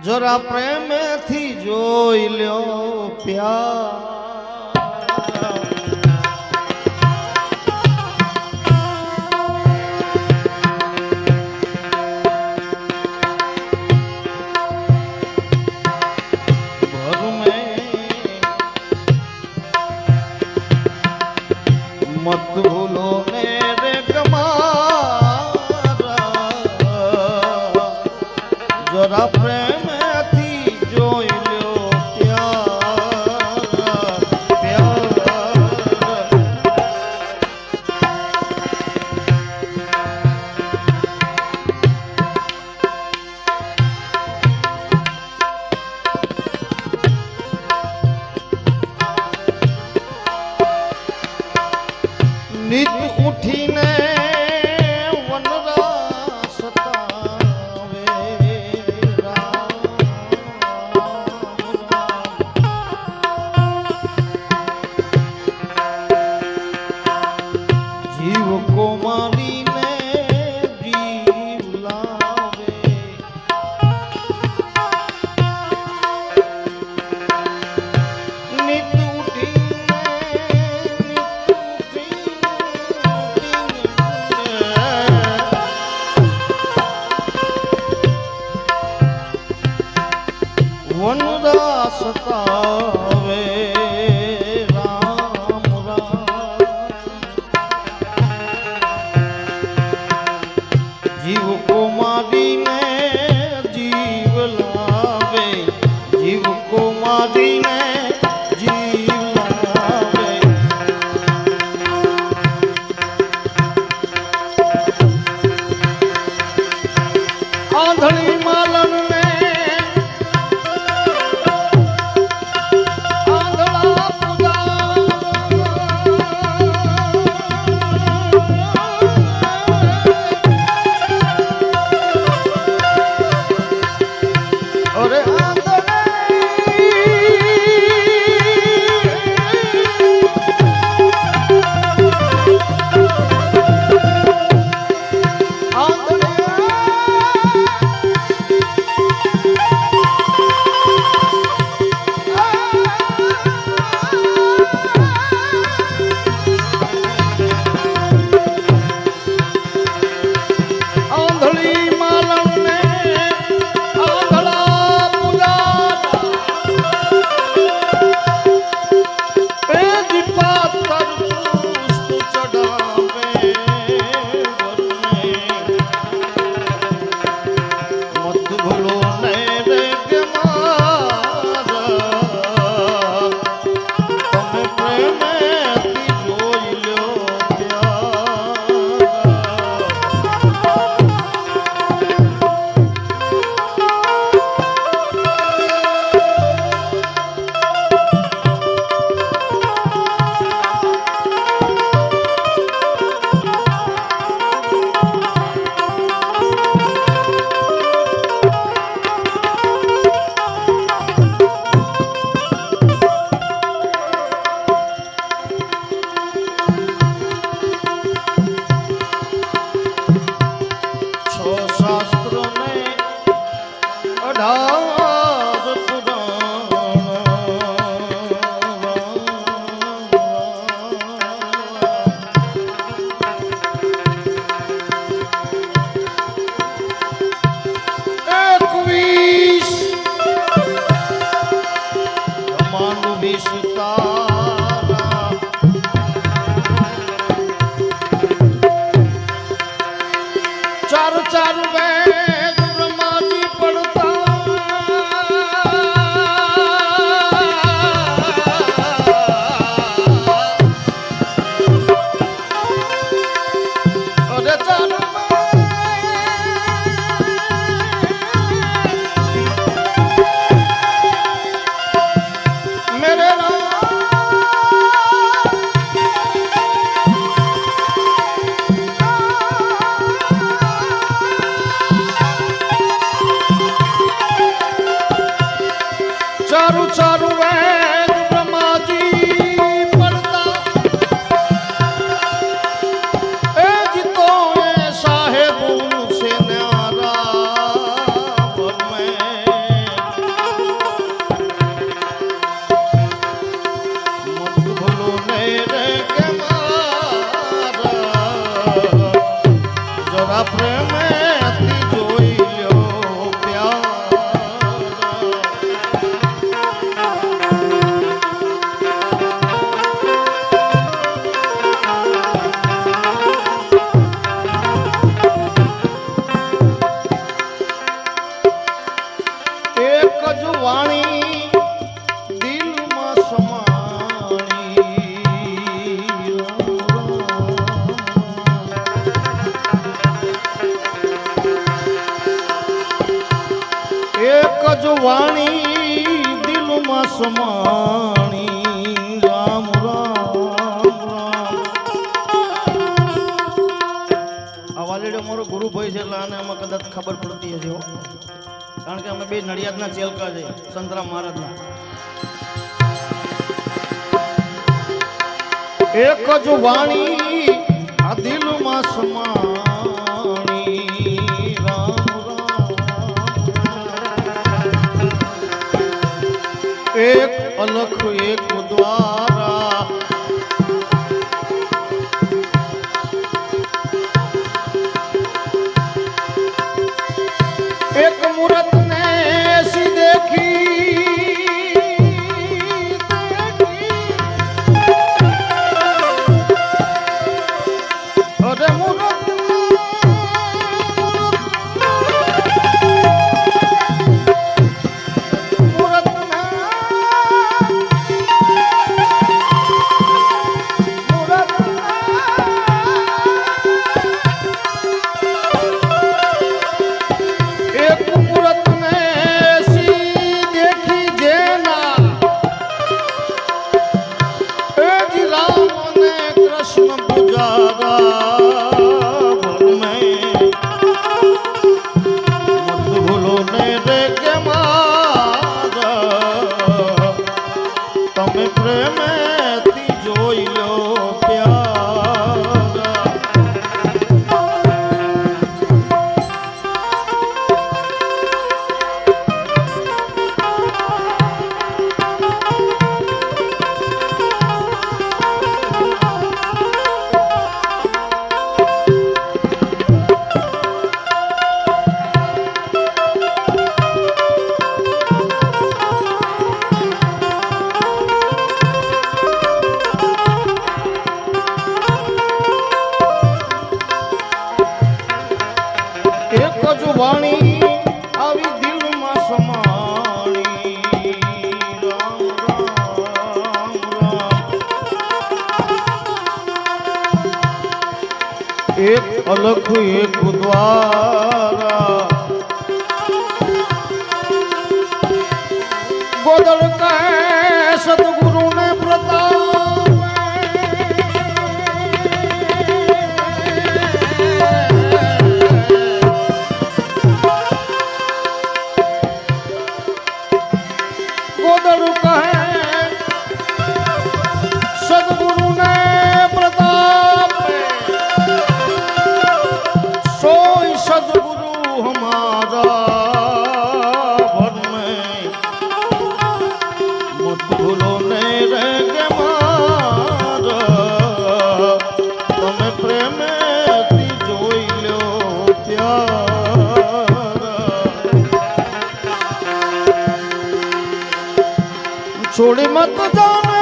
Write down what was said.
जरा प्रेम थी जोई लो प्यार भर में मत भूलो ने रे कमारा जरा प्रेम नित उठीने वनरा सतावे राम जीव को मारीने जीव लावे नित वनरा सतावे राम राम जीव को मारीने जीव लावे जीव को मारीने जीव लावे आंधळी मालन ने चार चार वेद ब्रह्मा जी पढ़ता अरे चार मेरे મારા પ્રેમેથી જોઈ લ્યો પ્યાર એક જ વાણી દિલમાં સમાણી એક જ વાણી દિલમાં સમાણી રામ રામ રામ આ વાલીડો મારો ગુરુભાઈ છે એટલે આને એમાં કદાચ ખબર પડતી હશે હો કારણ કે અમે બે નડિયાદના ચેલકા છે સંતરામ મહારાજના એક જ વાણી આ દિલમાં સમાણી રામ રામ એક અલખ એક દ્વારા એક મૂરત ને એસી દેખી અરે મૂરત પ્રેમેથી જોઈ લો પ્યાર એક જ વાણી આવી દિલમાં સમાણી રામ રામ રામ એક અલખ એક દ્વારા ગોદળ કહે સદગુરુ ને પ્રતાપ सदगुरु ने प्रताप सोई सदगुरु हमारा भर में मत भूलो ने रह मारा तमे प्रेम जोई लो प्यार छोड़ी मत जाने